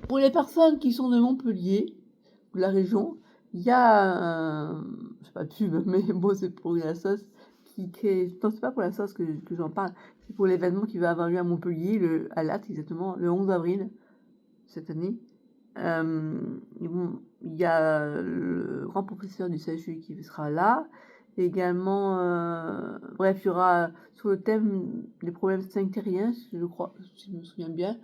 Pour les personnes qui sont de Montpellier, de la région, il y a c'est pas de pub, mais bon, c'est pour la sauce qui crée. Non, c'est pas pour la sauce que j'en parle, c'est pour l'événement qui va avoir lieu à Montpellier, à Latte exactement, le 11 avril cette année. Il y a le grand professeur du CHU qui sera là. Également, bref, il y aura sur le thème des problèmes sanitariens, je crois, si je me souviens bien.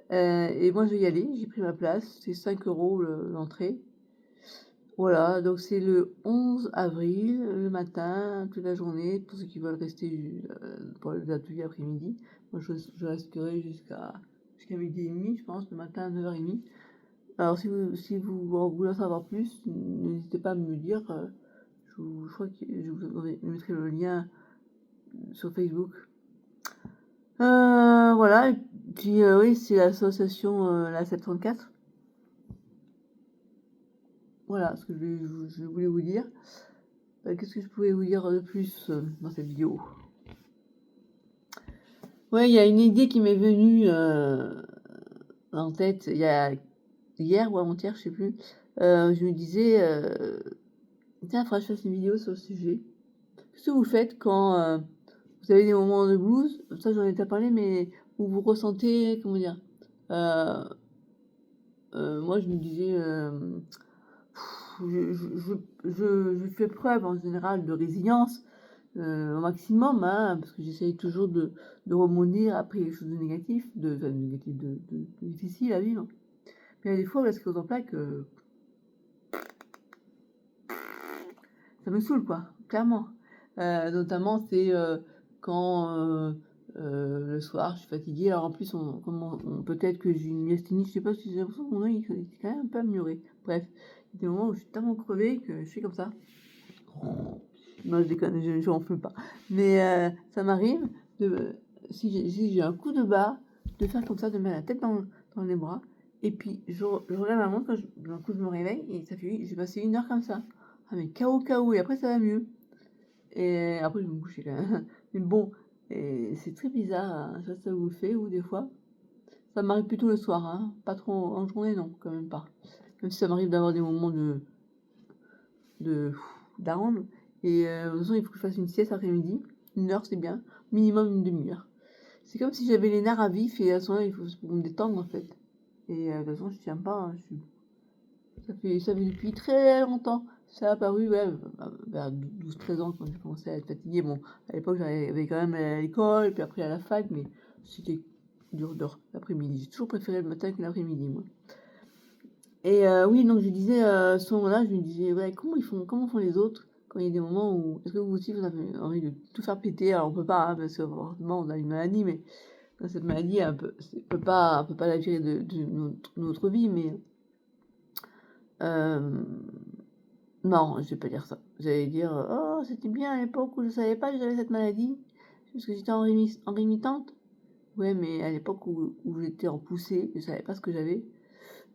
Et moi, je vais y aller, j'ai pris ma place, c'est 5 euros l'entrée. Voilà, donc c'est le 11 avril, le matin, toute la journée, pour ceux qui veulent rester pour l'atelier après-midi. Moi, je resterai jusqu'à midi et demi, je pense, le matin à 9h30. Alors, si vous voulez en savoir plus, n'hésitez pas à me le dire. Je crois que je vous mettrai le lien sur Facebook. Voilà, et puis oui, c'est l'association la 74. Voilà ce que je voulais vous dire. Qu'est-ce que je pouvais vous dire de plus dans cette vidéo? Ouais, il y a une idée qui m'est venue en tête hier ou avant-hier, je sais plus. Je me disais, tiens, faudrait que je fasse une vidéo sur le sujet. Qu'est-ce que vous faites quand vous avez des moments de blues? Ça, j'en ai déjà parlé, mais où vous ressentez, comment dire, euh, moi, je me disais, je fais preuve en général de résilience au maximum, hein, parce que j'essaye toujours de rebondir après les choses négatives, de difficiles à vivre. Mais il y a des fois, là, ce qui est en plaque, ça me saoule, quoi, clairement. Notamment, c'est quand le soir, je suis fatiguée. Alors en plus, peut-être que j'ai une myasthénie, je sais pas si j'ai l'impression que mon œil il est quand même un peu amélioré. Bref, il y a des moments où je suis tellement crevée que je suis comme ça. Non, je déconne, je ronfle pas. Mais ça m'arrive, de, si j'ai un coup de barre, de faire comme ça, de mettre la tête dans les bras. Et puis, je regarde ma montre, d'un coup, je me réveille, et ça fait, j'ai passé 1 heure comme ça. Ah, mais KO, et après, ça va mieux. Et après, je vais me coucher quand même. Mais bon, et c'est très bizarre, hein. Je sais pas si ça vous le fait, ou des fois. Ça m'arrive plutôt le soir, hein. Pas trop en journée, non, quand même pas. Même si ça m'arrive d'avoir des moments de daronne. Et de toute façon, il faut que je fasse une sieste après-midi. 1 heure, c'est bien. Minimum une demi-heure. C'est comme si j'avais les nerfs à vif et à ce moment-là, il faut pour me détendre en fait. Et de toute façon, je tiens pas. Ça fait depuis très longtemps. Ça a apparu ouais, vers 12-13 ans quand j'ai commencé à être fatiguée. Bon, à l'époque, j'avais quand même à l'école, puis après à la fac, mais c'était dur l'après-midi. J'ai toujours préféré le matin que l'après-midi, moi. Et oui, donc je disais, à ce moment-là, je me disais, ouais, comment font les autres quand il y a des moments où, est-ce que vous aussi, vous avez envie de tout faire péter? Alors, on peut pas, hein, parce que forcément, on a une maladie, mais cette maladie, on peut pas la gérer de notre vie, mais euh, non, je vais pas dire ça. J'allais dire, oh, c'était bien à l'époque où je savais pas que j'avais cette maladie, parce que j'étais en rémitante. Ouais, mais à l'époque où j'étais en poussée, je savais pas ce que j'avais.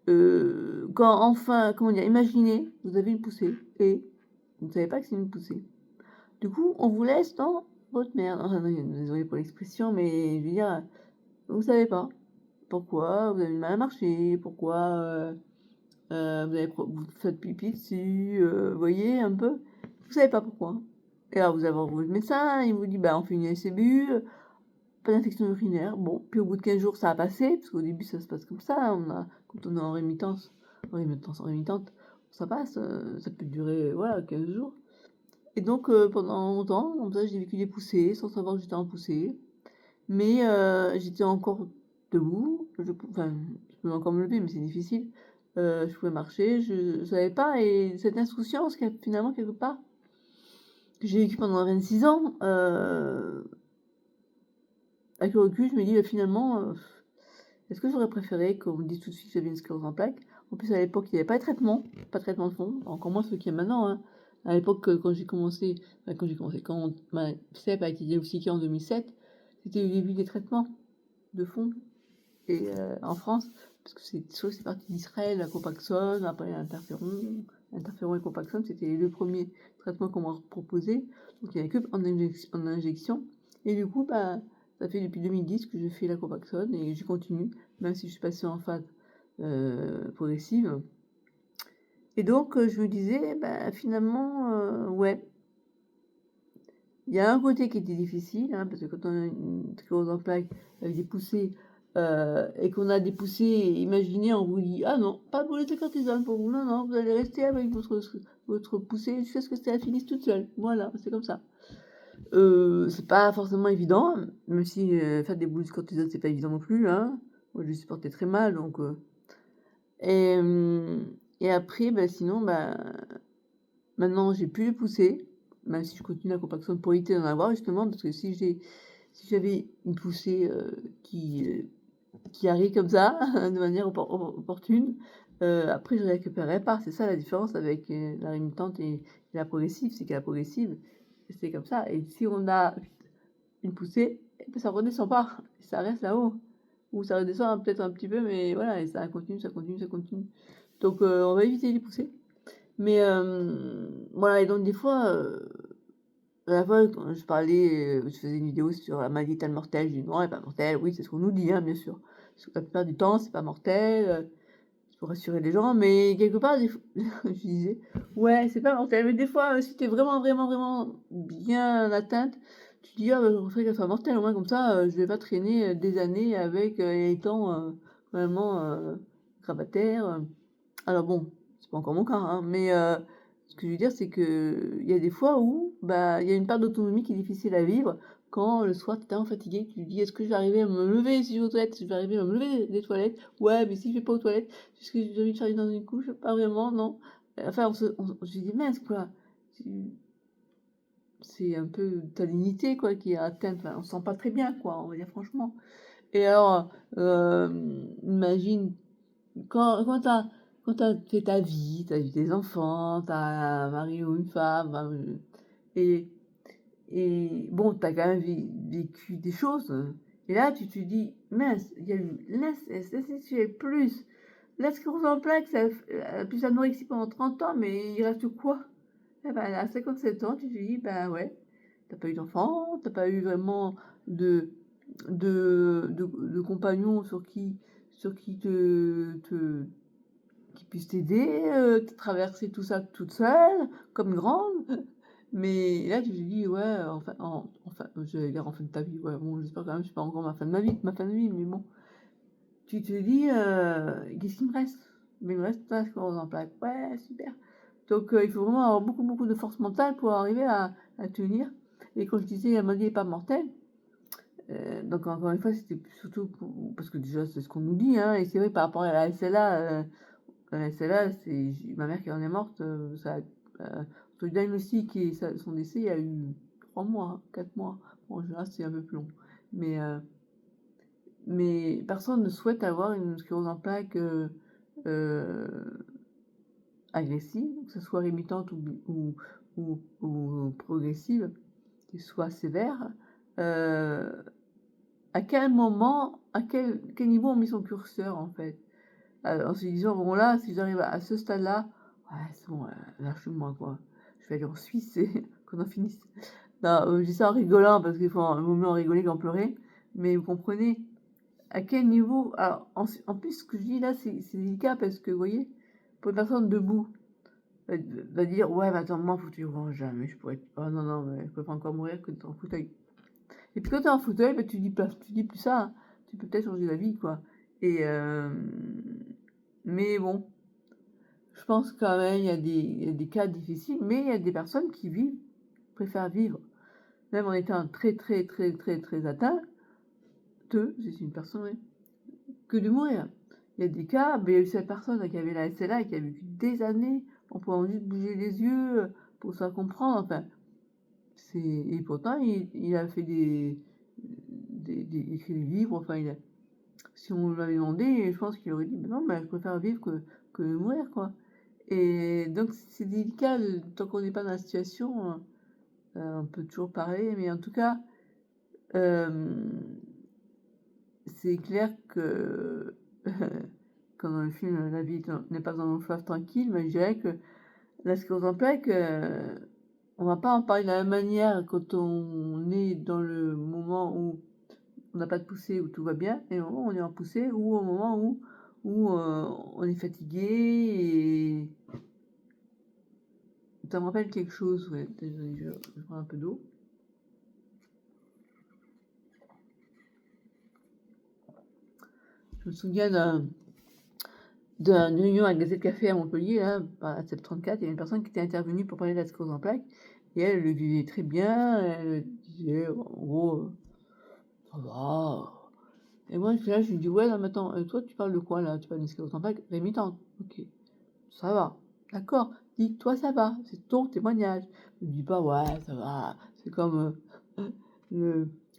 Quand enfin, comment dire, imaginez, vous avez une poussée et vous ne savez pas que c'est une poussée. Du coup, on vous laisse dans votre merde. Enfin, non, désolé pour l'expression, mais je veux dire, vous savez pas pourquoi vous avez du mal à marcher, pourquoi vous faites pipi dessus, vous voyez un peu. Vous savez pas pourquoi. Et alors vous avez votre médecin, il vous dit, bah on fait une SCBU, pas d'infection urinaire. Bon, puis au bout de 15 jours, ça a passé, parce qu'au début, ça se passe comme ça. Quand on est en rémitante, ça passe. Ça peut durer, voilà, 15 jours. Et donc, pendant longtemps, comme ça, j'ai vécu des poussées, sans savoir que j'étais en poussée. Mais j'étais encore debout. Enfin, je peux encore me lever, mais c'est difficile. Je pouvais marcher, je savais pas. Et cette insouciance, finalement, quelque part, que j'ai vécu pendant 26 ans, avec le recul, je me dis, finalement, est-ce que j'aurais préféré qu'on me dise tout de suite que j'avais une sclérose en plaques? En plus, à l'époque, il n'y avait pas de traitement de fond, encore moins ce qu'il y a maintenant, hein. À l'époque, quand ma CEP a été diagnostiquée en 2007, c'était le début des traitements de fond. Et en France, parce que c'est parti d'Israël, la Copaxone, après l'interféron et Copaxone, c'était les 2 premiers traitements qu'on m'a proposés. Donc il n'y avait que en injection. Et du coup, bah, ça fait depuis 2010 que je fais la Copaxone et je continue, même si je suis passée en phase progressive. Et donc, je me disais, bah, finalement, ouais, il y a un côté qui était difficile, hein, parce que quand on a une sclérose en plaques avec des poussées, et qu'on a des poussées imaginez, on vous dit: «Ah non, pas de boulette de cortisone pour vous, non, non, vous allez rester avec votre poussée jusqu'à ce que ça finisse toute seule. Voilà, c'est comme ça». C'est pas forcément évident, même si, faire des boules de cortisone, c'est pas évident non plus, hein. Moi, je les supportais très mal, donc et et après, bah, sinon, bah, maintenant, j'ai plus les poussées, même si je continue la compaction pour éviter d'en avoir justement, parce que si j'avais une poussée, qui arrive comme ça, de manière opportune, après je ne récupérerai pas. C'est ça la différence avec, la rémitante et la progressive, c'est que la progressive, c'est comme ça et si on a une poussée, et ben ça redescend pas, ça reste là-haut ou ça redescend peut-être un petit peu, mais voilà et ça continue, ça continue, ça continue. Donc on va éviter les poussées. Mais voilà et donc des fois, la fois quand je parlais, je faisais une vidéo sur la maladie telle mortelle, je dis: «Non, elle est pas mortelle». Oui, c'est ce qu'on nous dit, hein, bien sûr. Parce que la plupart du temps, c'est pas mortel, c'est pour rassurer les gens, mais quelque part, des f je disais: «Ouais, c'est pas mortel», mais des fois, si tu es vraiment, vraiment, vraiment bien atteinte, tu dis: «Ah bah, je voudrais qu'elle soit mortelle, au moins comme ça, je vais pas traîner, des années avec, étant, vraiment, grabataire». Alors bon, c'est pas encore mon cas, hein, mais ce que je veux dire, c'est qu'il y a des fois où, bah, il y a une part d'autonomie qui est difficile à vivre quand le soir tu es tellement fatigué, tu te dis: «Est-ce que je vais arriver à me lever si je vais aux toilettes? Je vais arriver à me lever des toilettes? Ouais, mais si je vais pas aux toilettes, est-ce que j'ai envie de faire dans une couche? Pas vraiment, non». Enfin je me dis: «Mince quoi, tu c'est un peu ta dignité quoi qui est atteinte». Enfin, on se sent pas très bien quoi, on va dire franchement. Et alors, imagine quand tu as fait ta vie, tes enfants, tu as un mari ou une femme, et bon, tu as quand même vécu des choses, et là tu te dis: «Mince, il y a eu l'inceste sexuel plus la sclérose en plaques, ça f plus l'anorexie pendant 30 ans, mais il reste quoi?» Et ben à 57 ans, tu te dis: «Bah ouais, tu as pas eu d'enfant, tu as pas eu vraiment de de compagnon sur qui qui puisse t'aider, traverser tout ça toute seule, comme grande». Mais là, tu te dis: «Ouais, enfin, j'allais dire en fin de ta vie, ouais, bon, j'espère quand même que c'est pas encore ma fin de vie, mais bon». Tu te dis: «Qu'est-ce qui me reste?» «Mais il me reste pas sclérose en plaques». «Ouais, super». Donc il faut vraiment avoir beaucoup, beaucoup de force mentale pour arriver à tenir et quand je disais: «La maladie est pas mortelle», donc encore une fois, c'était surtout parce que déjà, c'est ce qu'on nous dit, hein, et c'est vrai par rapport à la SLA, SLA, c'est j'ai ma mère qui en est morte, ça a entre le diagnostic et son décès, il y a eu 3 mois, 4 mois. Bon, en général, c'est un peu plus long. Mais personne ne souhaite avoir une sclérose en plaques, heu, agressive, que ce soit rémitante ou progressive, qu'elle soit sévère. Heu, à quel moment, à quel niveau on met son curseur, en fait? En se disant: «Bon là, si j'arrive à ce stade-là, ouais c'est bon, lâche-moi quoi. Je vais aller en Suisse et qu'on en finisse». Non, je dis ça en rigolant parce qu'il vaut mieux en rigoler qu'en pleurer, mais vous comprenez à quel niveau alors en plus ce que je dis là, c'est délicat parce que vous voyez, pour une personne debout, va dire: «Ouais mais attends moi en fauteuil roulant jamais je pourrais oh non, non mais je préfère encore mourir que d'être en fauteuil». Et puis quand tu es en fauteuil, bah, tu dis plus ça, hein. Tu peux peut-être changer d'avis quoi et mais bon. Je pense quand même il y a des cas difficiles, mais il y a des personnes qui préfèrent vivre, même en étant très, très, très, très, très atteintes, si c'est une personne, oui, que de mourir. Il y a des cas, il y a eu cette personne qui avait la SLA et qui a vécu des années en pouvant juste bouger les yeux, pour se faire comprendre, enfin, c'est et pourtant il a fait écrit des livres, enfin il a si on lui avait demandé, je pense qu'il aurait dit: «Bah non, je préfère vivre que mourir, quoi». Et donc c'est délicat tant qu'on n'est pas dans la situation, on peut toujours parler, mais en tout cas, hem, c'est clair que comme dans le film La vie n'est pas un long fleuve tranquille, mais je dirais que la sclérose en plaques, on va pas en parler de la même manière quand on est dans le moment où on n'a pas de poussée, où tout va bien et au moment où on est en poussée ou au moment où où on est fatigué et ça me rappelle quelque chose, ouais. Désolée, je prends un peu d'eau. Je me souviens d'une réunion à la Gazette Café à Montpellier, là, à CEP 34, il y a une personne qui était intervenue pour parler de la sclérose en plaques, et elle le vivait très bien, elle disait, en gros, ça va. Et moi, je suis là, je lui dis, ouais, non, mais attends, toi, tu parles de quoi, là? Tu parles de sclérose en plaques rémitante. Ok, ça va. D'accord. Dis, toi, ça va. C'est ton témoignage. Ne dis pas, ouais, ça va. C'est comme le,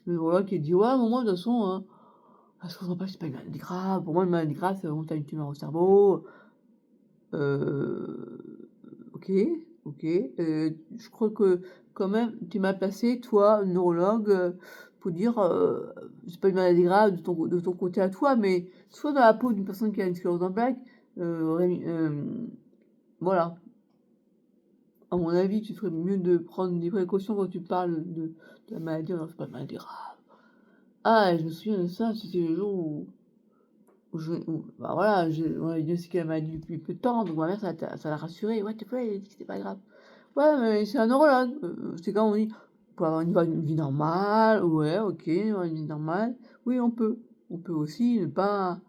le neurologue qui dit, ouais, moi, de toute façon, hein, la sclérose en plaques, c'est pas une maladie grave. Pour moi, une maladie grave, c'est vraiment t'as une tumeur au cerveau. OK, OK. Je crois que quand même, tu m'as placé, toi, neurologue, pour dire, c'est pas une maladie grave de ton côté à toi, mais soit dans la peau d'une personne qui a une sclérose en plaques, voilà. À mon avis, tu ferais mieux de prendre des précautions quand tu parles de la maladie. Non, c'est pas une maladie grave. Ah, et je me souviens de ça, c'était le jour bah voilà, on avait diagnostiqué la maladie depuis peu de temps, donc ma mère, ça l'a rassurée. Ouais, t'es pas, elle a dit que c'était pas grave. Ouais, mais c'est un neurologue. C'est quand on dit, pour avoir une vie normale, ouais, ok, avoir une vie normale. Oui, on peut. On peut aussi ne pas.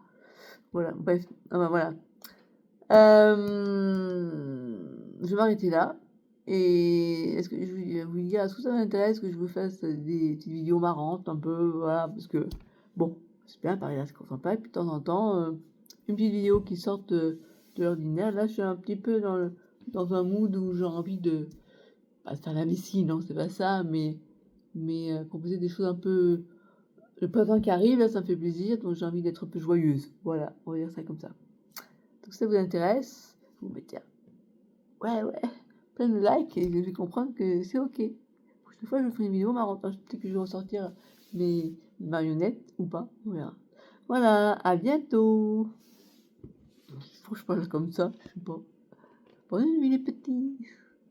Voilà, bref. Ah bah voilà. Je vais m'arrêter là. Et est-ce que je vais vous dire, est-ce que ça m'intéresse que je vous fasse des petites vidéos marrantes un peu, voilà, parce que bon, c'est bien parler là, ça comprend pas, et puis de temps en temps, une petite vidéo qui sort de l'ordinaire. Là, je suis un petit peu dans un mood où j'ai envie de, pas de faire l'imbécile, non, c'est pas ça, mais proposer des choses un peu. Le printemps qui arrive, là, ça me fait plaisir, donc j'ai envie d'être un peu joyeuse. Voilà, on va dire ça comme ça. Donc si ça vous intéresse, vous mettez un ouais, ouais, plein de likes et je vais comprendre que c'est ok. La prochaine fois, je ferai une vidéo marrante. Peut-être que je vais ressortir mes marionnettes ou pas, on verra. Voilà, à bientôt. Faut que je parle comme ça, je sais pas. Bonne nuit les petits.